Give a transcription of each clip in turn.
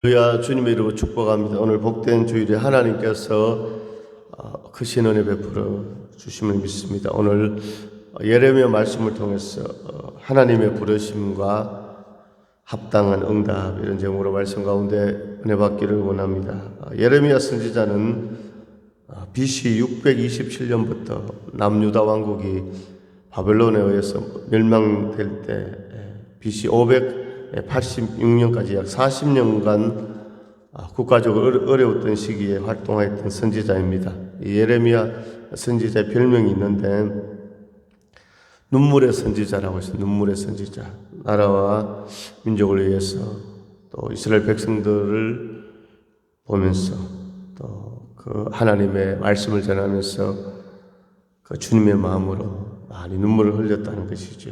주야 주님의 이름으로 축복합니다. 오늘 복된 주일에 하나님께서 크신 은혜 베풀어 주심을 믿습니다. 오늘 예레미야 말씀을 통해서 하나님의 부르심과 합당한 응답 이런 제목으로 말씀 가운데 은혜 받기를 원합니다. 예레미야 선지자는 BC 627년부터 남유다 왕국이 바벨론에 의해서 멸망될 때 BC 586년까지 약 40년간 국가적으로 어려웠던 시기에 활동하였던 선지자입니다. 예레미야 선지자의 별명이 있는데 눈물의 선지자라고 해서 눈물의 선지자, 나라와 민족을 위해서 또 이스라엘 백성들을 보면서 또 그 하나님의 말씀을 전하면서 그 주님의 마음으로 많이 눈물을 흘렸다는 것이죠.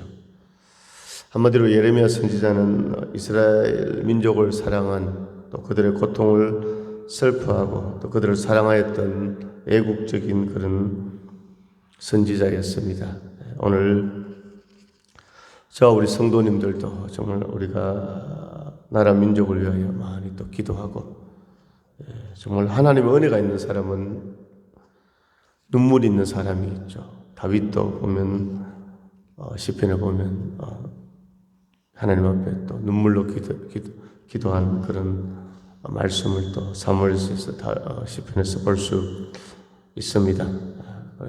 한마디로 예레미야 선지자는 이스라엘 민족을 사랑한 또 그들의 고통을 슬퍼하고 또 그들을 사랑하였던 애국적인 그런 선지자였습니다. 오늘 저와 우리 성도님들도 정말 우리가 나라 민족을 위하여 많이 또 기도하고 정말 하나님의 은혜가 있는 사람은 눈물이 있는 사람이 있죠. 다윗도 보면 시편에 보면 하나님 앞에 또 눈물로 기도한 그런 말씀을 또 사무엘서에서 시편에서 볼 수 있습니다.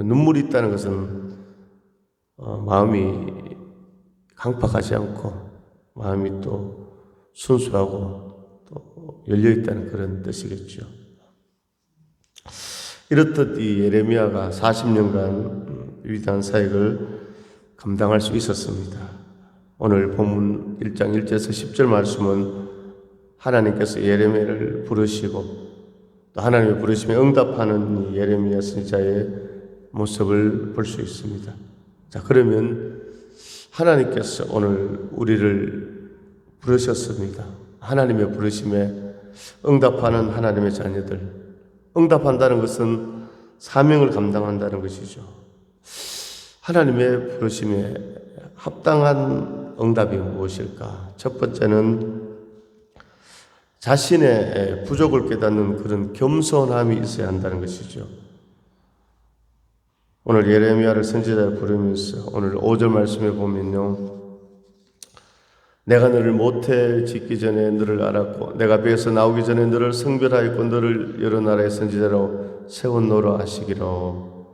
눈물이 있다는 것은 마음이 강팍하지 않고 마음이 또 순수하고 또 열려 있다는 그런 뜻이겠죠. 이렇듯 이 예레미야가 40년간 위대한 사역을 감당할 수 있었습니다. 오늘 본문 1장 1절에서 10절 말씀은 하나님께서 예레미야를 부르시고 또 하나님의 부르심에 응답하는 예레미야 선지자의 모습을 볼 수 있습니다. 자, 그러면 하나님께서 오늘 우리를 부르셨습니다. 하나님의 부르심에 응답하는 하나님의 자녀들. 응답한다는 것은 사명을 감당한다는 것이죠. 하나님의 부르심에 합당한 응답이 무엇일까? 첫 번째는 자신의 부족을 깨닫는 그런 겸손함이 있어야 한다는 것이죠. 오늘 예레미야를 선지자를 부르면서 오늘 5절 말씀에 보면요. 내가 너를 모태 짓기 전에 너를 알았고 내가 배에서 나오기 전에 너를 성별하였고 너를 여러 나라의 선지자로 세웠노라 하시기로.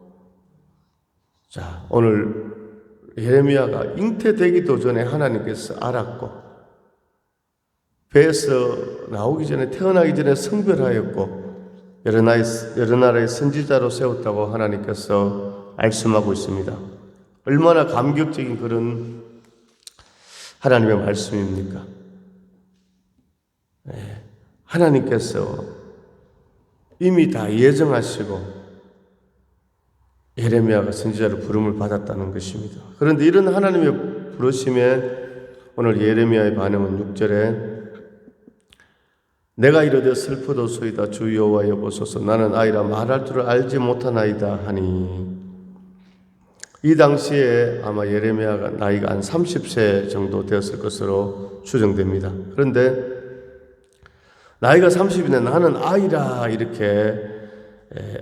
자, 오늘 예레미야가 잉태되기도 전에 하나님께서 알았고 배에서 나오기 전에 태어나기 전에 성별하였고 여러 나라의 선지자로 세웠다고 하나님께서 말씀하고 있습니다. 얼마나 감격적인 그런 하나님의 말씀입니까? 하나님께서 이미 다 예정하시고 예레미야가 선지자로 부름을 받았다는 것입니다. 그런데 이런 하나님의 부르심에 오늘 예레미야의 반응은 6절에 내가 이르되 슬프도소이다 주 여호와여 보소서 나는 아이라 말할 줄을 알지 못하나이다 하니. 이 당시에 아마 예레미야가 나이가 한 30세 정도 되었을 것으로 추정됩니다. 그런데 나이가 30인데 나는 아이라 이렇게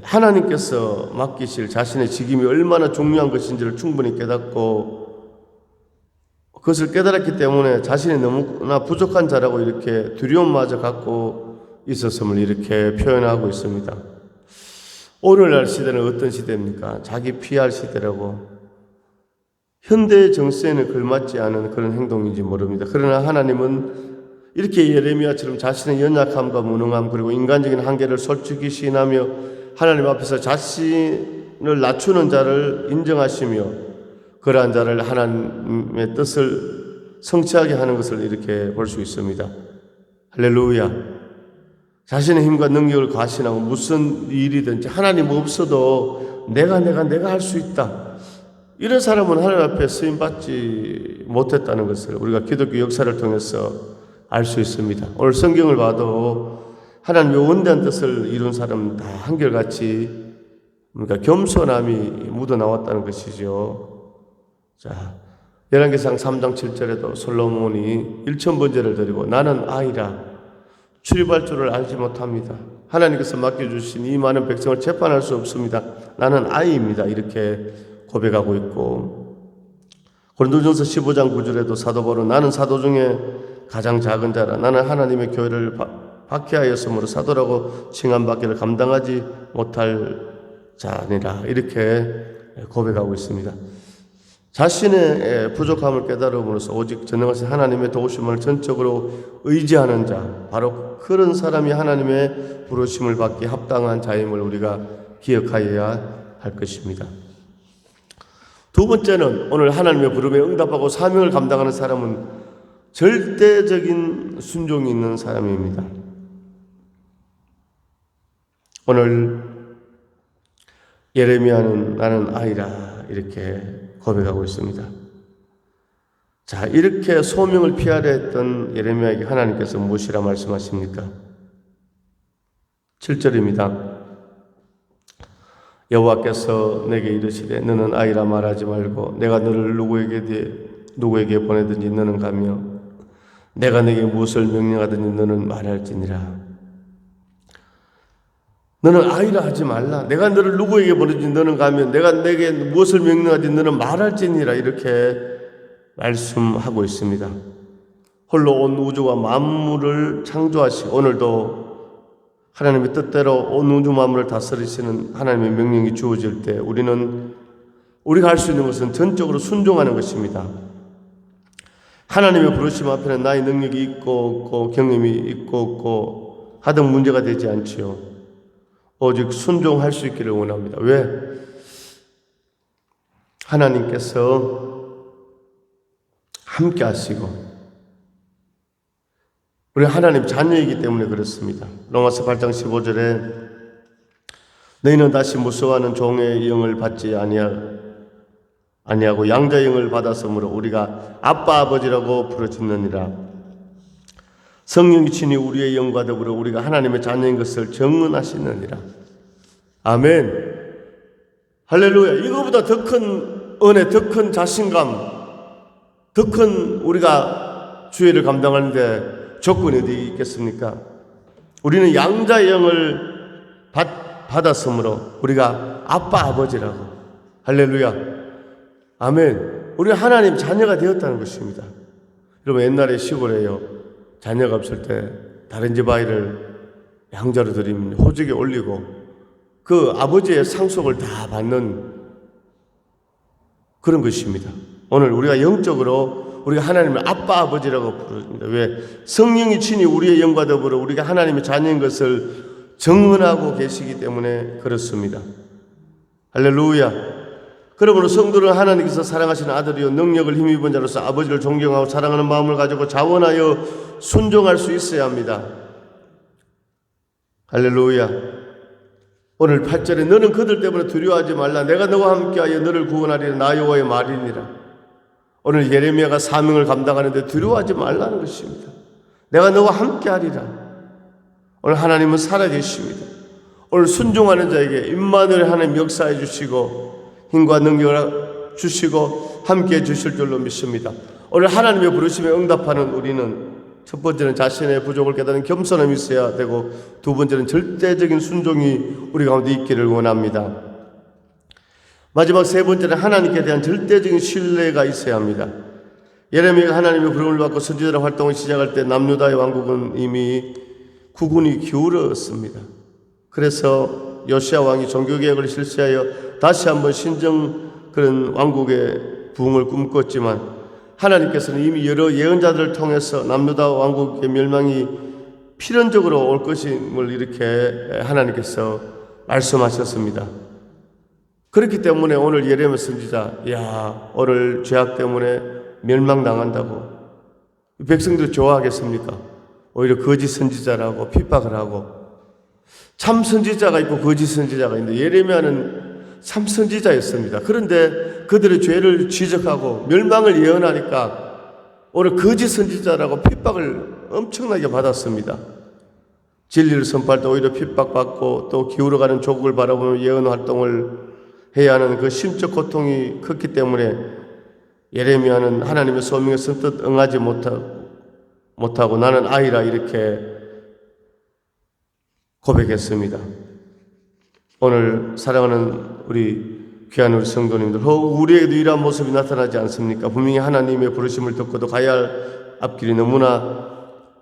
하나님께서 맡기실 자신의 직임이 얼마나 중요한 것인지를 충분히 깨닫고 그것을 깨달았기 때문에 자신이 너무나 부족한 자라고 이렇게 두려움마저 갖고 있었음을 이렇게 표현하고 있습니다. 오늘날 시대는 어떤 시대입니까? 자기 PR 시대라고. 현대 정세에는 걸맞지 않은 그런 행동인지 모릅니다. 그러나 하나님은 이렇게 예레미야처럼 자신의 연약함과 무능함 그리고 인간적인 한계를 솔직히 시인하며 하나님 앞에서 자신을 낮추는 자를 인정하시며 그러한 자를 하나님의 뜻을 성취하게 하는 것을 이렇게 볼 수 있습니다. 할렐루야. 자신의 힘과 능력을 과신하고 무슨 일이든지 하나님 없어도 내가 할 수 있다. 이런 사람은 하나님 앞에 쓰임받지 못했다는 것을 우리가 기독교 역사를 통해서 알 수 있습니다. 오늘 성경을 봐도 하나님의 원대한 뜻을 이룬 사람은 다 한결같이 그러니까 겸손함이 묻어나왔다는 것이죠. 자, 열왕기상 3장 7절에도 솔로몬이 1000번제를 드리고 나는 아이라 출입할 줄을 알지 못합니다. 하나님께서 맡겨주신 이 많은 백성을 재판할 수 없습니다. 나는 아이입니다. 이렇게 고백하고 있고, 고린도전서 15장 9절에도 사도 바울은 나는 사도 중에 가장 작은 자라. 나는 하나님의 교회를 박해하였으므로 사도라고 칭함받기를 감당하지 못할 자니라. 이렇게 고백하고 있습니다. 자신의 부족함을 깨달음으로써 오직 전능하신 하나님의 도우심을 전적으로 의지하는 자, 바로 그런 사람이 하나님의 부르심을 받기 합당한 자임을 우리가 기억하여야 할 것입니다. 두 번째는 오늘 하나님의 부름에 응답하고 사명을 감당하는 사람은 절대적인 순종이 있는 사람입니다. 오늘 예레미야는 나는 아이라 이렇게 고백하고 있습니다. 자, 이렇게 소명을 피하려 했던 예레미야에게 하나님께서 무엇이라 말씀하십니까? 7절입니다. 여호와께서 내게 이르시되 너는 아이라 말하지 말고 내가 너를 누구에게 보내든지 너는 가며 내가 내게 무엇을 명령하든지 너는 말할지니라. 너는 아이라 하지 말라. 내가 너를 누구에게 보내든지 너는 가면 내가 내게 무엇을 명령하든지 너는 말할지니라. 이렇게 말씀하고 있습니다. 홀로 온 우주와 만물을 창조하시고 오늘도 하나님의 뜻대로 온 우주 만물을 다스리시는 하나님의 명령이 주어질 때 우리가 할 수 있는 것은 전적으로 순종하는 것입니다. 하나님의 부르심 앞에는 나의 능력이 있고 없고 경험이 있고 없고 하등 문제가 되지 않지요. 오직 순종할 수 있기를 원합니다. 왜? 하나님께서 함께 하시고 우리 하나님 자녀이기 때문에 그렇습니다. 로마서 8장 15절에 너희는 다시 무서워하는 종의 영을 받지 아니하고 양자의 영을 받았으므로 우리가 아빠 아버지라고 부르짖느니라. 성령이 친히 우리의 영과 더불어 우리가 하나님의 자녀인 것을 증언하시느니라. 아멘. 할렐루야. 이거보다 더 큰 은혜, 더 큰 자신감, 더 큰 우리가 주의를 감당하는데 조건이 어디 있겠습니까? 우리는 양자의 영을 받았으므로 우리가 아빠 아버지라고. 할렐루야. 아멘. 우리가 하나님 자녀가 되었다는 것입니다. 여러분 옛날에 시골에요, 자녀가 없을 때 다른 집 아이를 양자로 들이면 호적에 올리고 그 아버지의 상속을 다 받는 그런 것입니다. 오늘 우리가 영적으로 우리가 하나님을 아빠 아버지라고 부릅니다. 왜? 성령이 친히 우리의 영과 더불어 우리가 하나님의 자녀인 것을 증언하고 계시기 때문에 그렇습니다. 할렐루야. 그러므로 성도는 하나님께서 사랑하시는 아들이요 능력을 힘입은 자로서 아버지를 존경하고 사랑하는 마음을 가지고 자원하여 순종할 수 있어야 합니다. 할렐루야. 오늘 8절에 너는 그들 때문에 두려워하지 말라. 내가 너와 함께하여 너를 구원하리라. 나 여호와의 말이니라. 오늘 예레미야가 사명을 감당하는데 두려워하지 말라는 것입니다. 내가 너와 함께하리라. 오늘 하나님은 살아계십니다. 오늘 순종하는 자에게 임마누엘 하나님 역사해 주시고 힘과 능력을 주시고 함께해 주실 줄로 믿습니다. 오늘 하나님의 부르심에 응답하는 우리는 첫 번째는 자신의 부족을 깨닫는 겸손함이 있어야 되고 두 번째는 절대적인 순종이 우리 가운데 있기를 원합니다. 마지막 세 번째는 하나님께 대한 절대적인 신뢰가 있어야 합니다. 예레미야가 하나님의 부름을 받고 선지자로 활동을 시작할 때 남유다의 왕국은 이미 국군이 기울었습니다. 그래서 요시야 왕이 종교개혁을 실시하여 다시 한번 신정 그런 왕국의 부흥을 꿈꿨지만 하나님께서는 이미 여러 예언자들을 통해서 남유다 왕국의 멸망이 필연적으로 올 것임을 이렇게 하나님께서 말씀하셨습니다. 그렇기 때문에 오늘 예레미야 선지자, 오늘 죄악 때문에 멸망당한다고 백성들이 좋아하겠습니까? 오히려 거짓 선지자라고 핍박을 하고 참 선지자가 있고 거짓 선지자가 있는데 예레미야는 참 선지자였습니다. 그런데 그들의 죄를 지적하고 멸망을 예언하니까 오늘 거짓 선지자라고 핍박을 엄청나게 받았습니다. 진리를 선포할 때 오히려 핍박받고 또 기울어가는 조국을 바라보며 예언 활동을 해야 하는 그 심적 고통이 컸기 때문에 예레미야는 하나님의 소명에 선뜻 응하지 못하고 나는 아이라 이렇게 고백했습니다. 오늘 사랑하는 우리 귀한 우리 성도님들, 우리에게도 이러한 모습이 나타나지 않습니까? 분명히 하나님의 부르심을 듣고도 가야 할 앞길이 너무나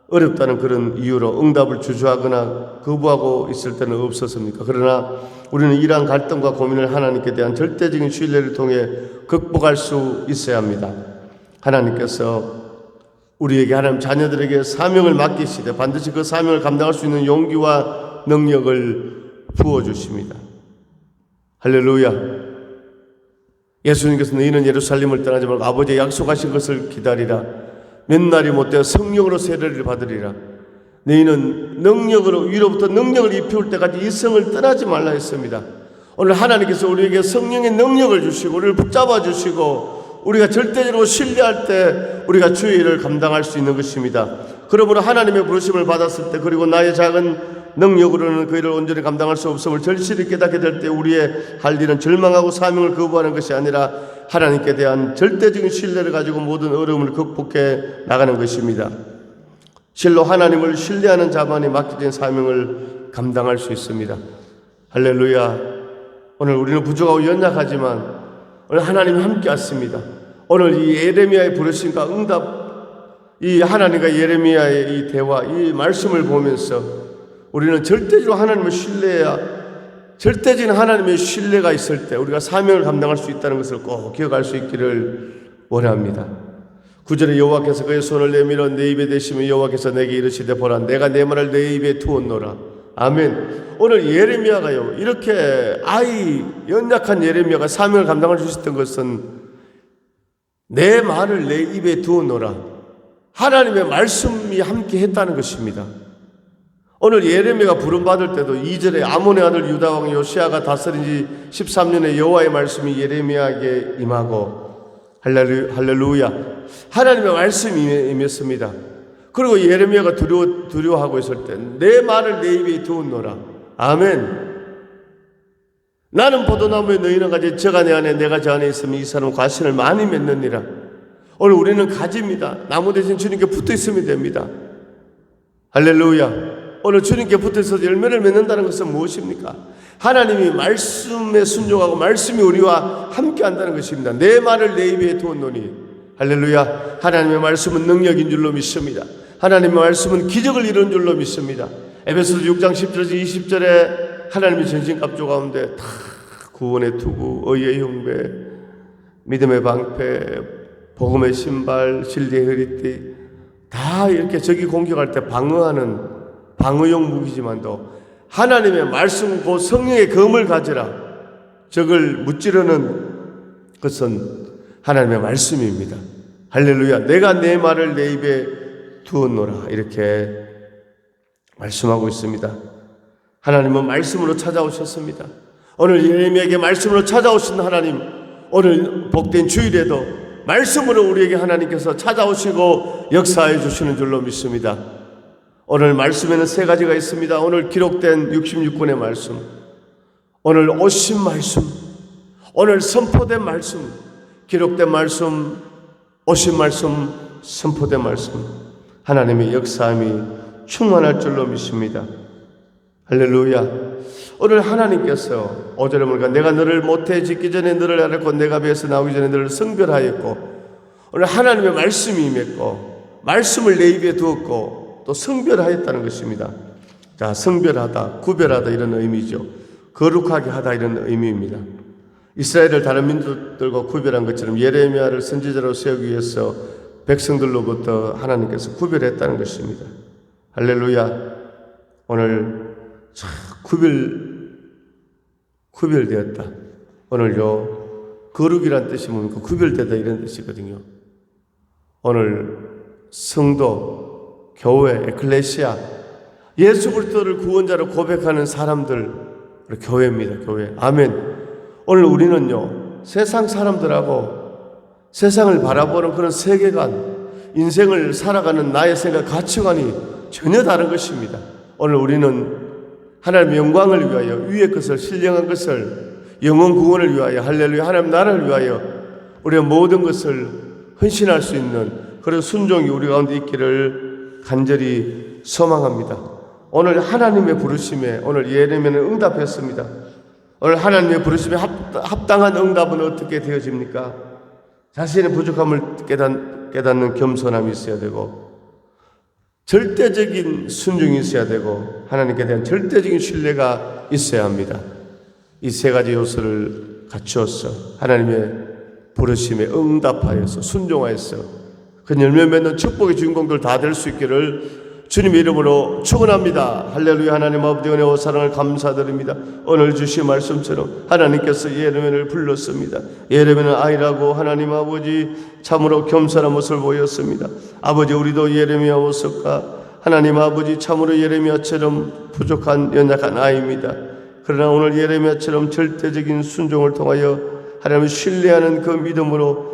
어렵다는 그런 이유로 응답을 주저하거나 거부하고 있을 때는 없었습니까? 그러나 우리는 이러한 갈등과 고민을 하나님께 대한 절대적인 신뢰를 통해 극복할 수 있어야 합니다. 하나님께서 우리에게, 하나님 자녀들에게 사명을 맡기시되 반드시 그 사명을 감당할 수 있는 용기와 능력을 부어주십니다. 할렐루야. 예수님께서 너희는 예루살렘을 떠나지 말고 아버지의 약속하신 것을 기다리라. 몇 날이 못되어 성령으로 세례를 받으리라. 너희는 능력으로, 위로부터 능력을 입혀올 때까지 이 성을 떠나지 말라 했습니다. 오늘 하나님께서 우리에게 성령의 능력을 주시고 우리를 붙잡아 주시고 우리가 절대적으로 신뢰할 때 우리가 주의 일을 감당할 수 있는 것입니다. 그러므로 하나님의 부르심을 받았을 때, 그리고 나의 작은 능력으로는 그 일을 온전히 감당할 수 없음을 절실히 깨닫게 될 때 우리의 할 일은 절망하고 사명을 거부하는 것이 아니라 하나님께 대한 절대적인 신뢰를 가지고 모든 어려움을 극복해 나가는 것입니다. 실로 하나님을 신뢰하는 자만이 맡겨진 사명을 감당할 수 있습니다. 할렐루야. 오늘 우리는 부족하고 연약하지만 오늘 하나님이 함께 왔습니다. 오늘 이 예레미야의 부르심과 응답, 이 하나님과 예레미야의 이 대화, 이 말씀을 보면서 우리는 절대적으로 하나님을 신뢰해야, 절대적인 하나님의 신뢰가 있을 때 우리가 사명을 감당할 수 있다는 것을 꼭 기억할 수 있기를 원합니다. 9절에 여호와께서 그의 손을 내밀어 내 입에 대시며 여호와께서 내게 이르시되 보라, 내가 내 말을 내 입에 두었노라. 아멘. 오늘 예레미야가요, 이렇게 연약한 예레미야가 사명을 감당할 수 있었던 것은 내 말을 내 입에 두었노라. 하나님의 말씀이 함께 했다는 것입니다. 오늘 예레미야가 부름받을 때도 2절에 아몬의 아들 유다왕 요시야가 다스린 지 13년에 여호와의 말씀이 예레미야에게 임하고, 할렐루야, 하나님의 말씀이 임했습니다. 그리고 예레미야가 두려워하고 있을 때 내 말을 내 입에 두었노라. 아멘. 나는 포도나무에 너희는 가지, 저가 내 안에 내가 저 안에 있으면 이 사람은 과실을 많이 맺느니라. 오늘 우리는 가지입니다. 나무 대신 주님께 붙어 있으면 됩니다. 할렐루야. 오늘 주님께 붙어서 열매를 맺는다는 것은 무엇입니까? 하나님이 말씀에 순종하고 말씀이 우리와 함께 한다는 것입니다. 내 말을 내 입에 두었노니, 할렐루야. 하나님의 말씀은 능력인 줄로 믿습니다. 하나님의 말씀은 기적을 이루는 줄로 믿습니다. 에베소서 6장 10절에서 20절에 하나님의 전신갑주 가운데 다 구원의 투구, 의의 흉배, 믿음의 방패, 복음의 신발, 진리의 허리띠, 다 이렇게 적이 공격할 때 방어하는 방어용 무기지만도 하나님의 말씀, 그 성령의 검을 가지라. 적을 무찌르는 것은 하나님의 말씀입니다. 할렐루야. 내가 내 말을 내 입에 두었노라. 이렇게 말씀하고 있습니다. 하나님은 말씀으로 찾아오셨습니다. 오늘 예레미야에게 말씀으로 찾아오신 하나님, 오늘 복된 주일에도 말씀으로 우리에게 하나님께서 찾아오시고 역사해 주시는 줄로 믿습니다. 오늘 말씀에는 세 가지가 있습니다. 오늘 기록된 66권의 말씀, 오늘 오신 말씀, 오늘 선포된 말씀, 기록된 말씀, 오신 말씀, 선포된 말씀, 하나님의 역사함이 충만할 줄로 믿습니다. 할렐루야. 오늘 하나님께서 5절에 보니까 내가 너를 모태에 짓기 전에 너를 알았고 내가 배에서 나오기 전에 너를 성별하였고, 오늘 하나님의 말씀이 임했고 말씀을 내 입에 두었고 또 성별하였다는 것입니다. 자, 성별하다, 구별하다 이런 의미죠. 거룩하게 하다 이런 의미입니다. 이스라엘을 다른 민족들과 구별한 것처럼 예레미야를 선지자로 세우기 위해서 백성들로부터 하나님께서 구별했다는 것입니다. 할렐루야. 오늘 구별되었다. 오늘요, 거룩이란 뜻이 뭡니까? 구별되다 이런 뜻이거든요. 오늘 성도, 교회, 에클레시아, 예수 그리스도를 구원자로 고백하는 사람들, 교회입니다. 교회. 아멘. 오늘 우리는요, 세상 사람들하고 세상을 바라보는 그런 세계관, 인생을 살아가는 나의 생각, 가치관이 전혀 다른 것입니다. 오늘 우리는 하나님의 영광을 위하여, 위의 것을, 신령한 것을, 영원 구원을 위하여, 할렐루야, 하나님 나라를 위하여 우리의 모든 것을 헌신할 수 있는 그런 순종이 우리 가운데 있기를 간절히 소망합니다. 오늘 하나님의 부르심에 오늘 예레미야는 응답했습니다. 오늘 하나님의 부르심에 합당한 응답은 어떻게 되어집니까? 자신의 부족함을 깨닫는 겸손함이 있어야 되고, 절대적인 순종이 있어야 되고, 하나님께 대한 절대적인 신뢰가 있어야 합니다. 이 세 가지 요소를 갖추어서 하나님의 부르심에 응답하여서 순종하여서 그 열매 맺는 축복의 주인공들 다 될 수 있기를 주님의 이름으로 축원합니다. 할렐루야. 하나님 아버지 은혜와 사랑을 감사드립니다. 오늘 주신 말씀처럼 하나님께서 예레미야를 불렀습니다. 예레미야는 아이라고 하나님 아버지 참으로 겸손한 모습을 보였습니다. 아버지, 우리도 예레미야 모습과 하나님 아버지 참으로 예레미야처럼 부족한 연약한 아이입니다. 그러나 오늘 예레미야처럼 절대적인 순종을 통하여 하나님을 신뢰하는 그 믿음으로